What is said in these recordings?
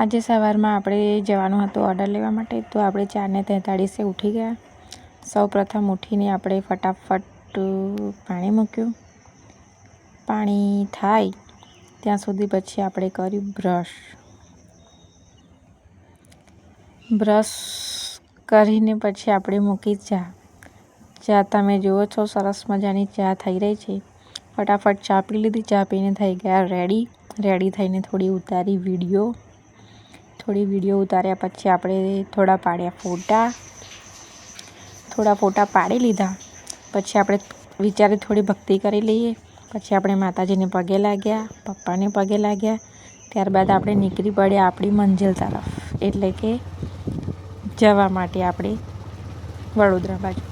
આજે સવારમાં આપણે જવાનું હતું ઓર્ડર લેવા માટે, તો આપણે 4:43 ઉઠી ગયા. સૌપ્રથમ ઉઠીને આપણે ફટાફટ પાણી મૂક્યું. પાણી થાય ત્યાં સુધી પછી આપણે કર્યું બ્રશ કરીને પછી આપણે મૂકી ચા. તમે જુઓ છો સરસ મજાની ચા થઈ રહી છે. ફટાફટ ચા પી લીધી. ચા પીને થઈ ગયા રેડી થઈને થોડી વિડીયો ઉતાર્યા. પછી આપણે થોડા ફોટા પાડી લીધા. પછી આપણે વિચારી થોડી ભક્તિ કરી લઈએ. પછી આપણે માતાજીને પગે લાગ્યા, પપ્પાને પગે લાગ્યા. ત્યારબાદ આપણે નીકળી પડ્યા આપણી મંજિલ તરફ, એટલે કે જવા માટે આપણે વડોદરા બાજુ.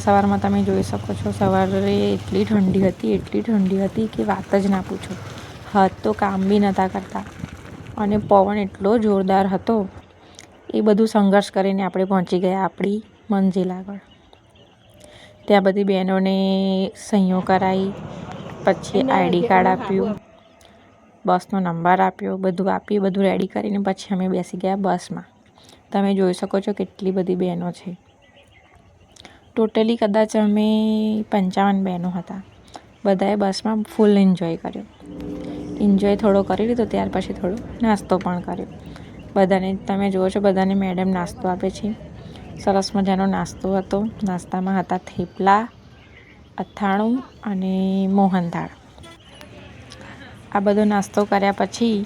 સવારમાં તમે જોઈ શકો છો, સવારે એટલી ઠંડી હતી કે વાત જ ના પૂછો. હાથ તો કામ બી નહોતા કરતા અને પવન એટલો જોરદાર હતો. એ બધું સંઘર્ષ કરીને આપણે પહોંચી ગયા આપણી મંજિલ આગળ. ત્યાં બધી બહેનોને સહીઓ કરાવી, પછી આઈડી કાર્ડ આપ્યું, બસનો નંબર આપ્યો, બધું રેડી કરીને પછી અમે બેસી ગયા બસમાં. તમે જોઈ શકો છો કેટલી બધી બહેનો છે. ટોટલી કદાચ અમે 55 બહેનો હતા. બધાએ બસમાં ફૂલ એન્જોય કર્યો. થોડો કરી લીધો, ત્યાર પછી થોડો નાસ્તો પણ કર્યો. બધાને તમે જુઓ છો, બધાને મેડમ નાસ્તો આપે છે. સરસ મજાનો નાસ્તો હતો. નાસ્તામાં હતા થેપલા, અથાણું અને મોહનથાળ. આ બધો નાસ્તો કર્યા પછી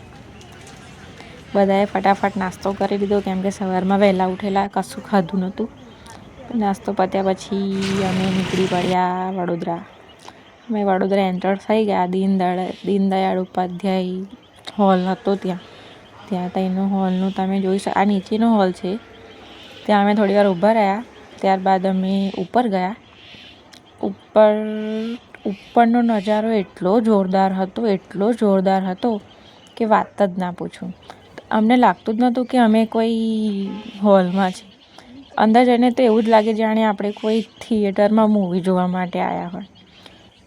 બધાએ ફટાફટ નાસ્તો કરી લીધો, કેમ કે સવારમાં વહેલા ઉઠેલા, કશું ખાધું નહોતું. નાસ્તો પત્યા પછી અમે નીકળી પડ્યા વડોદરા. અમે વડોદરા એન્ટર થઈ ગયા. દીનદયાળ ઉપાધ્યાય હોલ હતો ત્યાં તેનો હોલનું તમે જોઈ શકો. આ નીચેનો હોલ છે. ત્યાં અમે થોડી વાર ઊભા રહ્યા. ત્યારબાદ અમે ઉપર ગયા. ઉપરનો નજારો એટલો જોરદાર હતો કે વાત જ ના પૂછો. અમને લાગતું જ નહોતું કે અમે કોઈ હોલમાં છે. અંદર જઈને તો એવું જ લાગે જાણે આપણે કોઈ થિયેટરમાં મૂવી જોવા માટે આવ્યા હોય.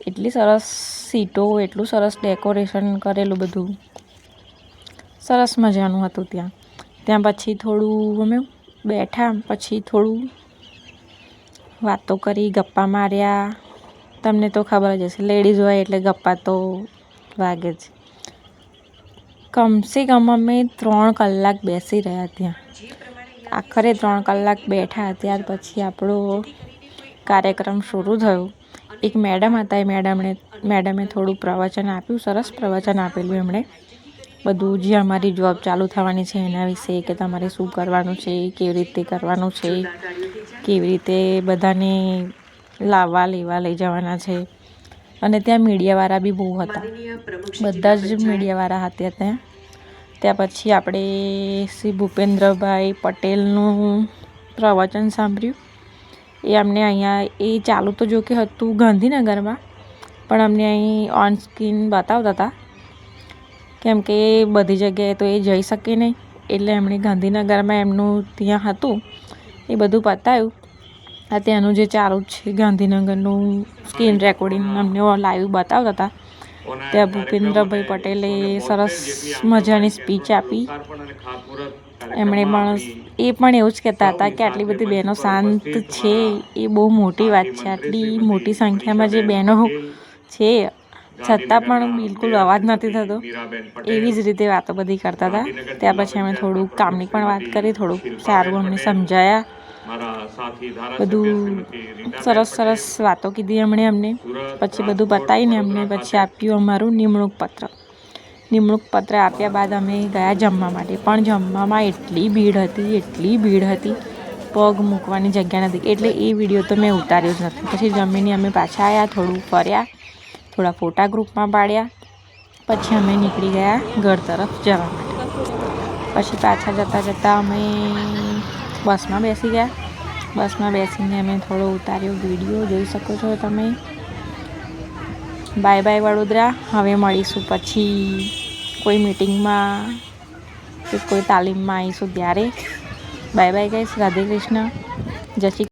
એટલી સરસ સીટો, એટલું સરસ ડેકોરેશન કરેલું, બધું સરસ મજાનું હતું. ત્યાં પછી થોડું અમે બેઠા, પછી થોડું વાતો કરી, ગપ્પા માર્યા. તમને તો ખબર જ હશે, લેડીઝ હોય એટલે ગપ્પા તો વાગે જ. કમસે કમ અમે 3 કલાક બેસી રહ્યા ત્યાં. આખરે 3 કલાક બેઠા. ત્યાર પછી આપણો કાર્યક્રમ શરૂ થયો. એક મેડમ હતા. એ મેડમે થોડું પ્રવચન આપ્યું. સરસ પ્રવચન આપેલું એમણે. બધું જે અમારી જોબ ચાલુ થવાની છે એના વિશે, કે તમારે શું કરવાનું છે, કેવી રીતે કરવાનું છે, કેવી રીતે બધાને લઈ જવાના છે. અને ત્યાં મીડિયાવાળા બી બહુ હતા. બધા જ મીડિયાવાળા હતા ત્યાં પછી આપણે શ્રી ભૂપેન્દ્રભાઈ પટેલનું પ્રવચન સાંભળ્યું. એ અમને અહીંયા ચાલુ તો જો કે હતું ગાંધીનગરમાં, પણ અમને અહીં ઓન સ્ક્રીન બતાવતા હતા, કેમ કે બધી જગ્યાએ તો એ જઈ શકે નહીં. એટલે એમણે ગાંધીનગરમાં એમનું ત્યાં હતું એ બધું બતાવ્યું. આ ત્યાંનું જે ચાલુ છે ગાંધીનગરનું સ્ક્રીન રેકોર્ડિંગ અમને લાઈવ બતાવતા હતા. ત્યાં ભૂપેન્દ્રભાઈ પટેલે સરસ મજાની સ્પીચ આપી. એમણે પણ એવું જ કહેતા હતા કે આટલી બધી બહેનો શાંત છે એ બહુ મોટી વાત છે. આટલી મોટી સંખ્યામાં જે બહેનો છે છતાં પણ બિલકુલ અવાજ નથી થતો, એવી જ રીતે વાતો બધી કરતા હતા. ત્યાં પછી અમે થોડું કામની પણ વાત કરી, થોડુંક સારું અમને સમજાયા. બધું સરસ વાતો કીધી અમને. પછી બધું બતાવીને અમને પછી આપ્યું અમારું નિમણૂક પત્ર આપ્યા બાદ અમે ગયા જમવા માટે. પણ જમવામાં એટલી ભીડ હતી, પગ મૂકવાની જગ્યા નથી. એટલે એ વિડીયો તો મેં ઉતાર્યો જ નથી. પછી જમીને અમે પાછા આવ્યા, થોડું ફર્યા, થોડા ફોટા ગ્રુપમાં પાડ્યા. પછી અમે નીકળી ગયા ઘર તરફ જવા માટે. પછી પાછા જતાં અમે બસમાં બેસી ગયા. બસમાં બેસીને અમે થોડો ઉતાર્યો વિડીયો, જોઈ શકો છો તમે. Bye bye Vadodara. હવે મળીશું પછી કોઈ મીટિંગમાં કે કોઈ તાલીમમાં આવીશું ત્યારે. Bye bye guys. Radhe Krishna. જય શ્રી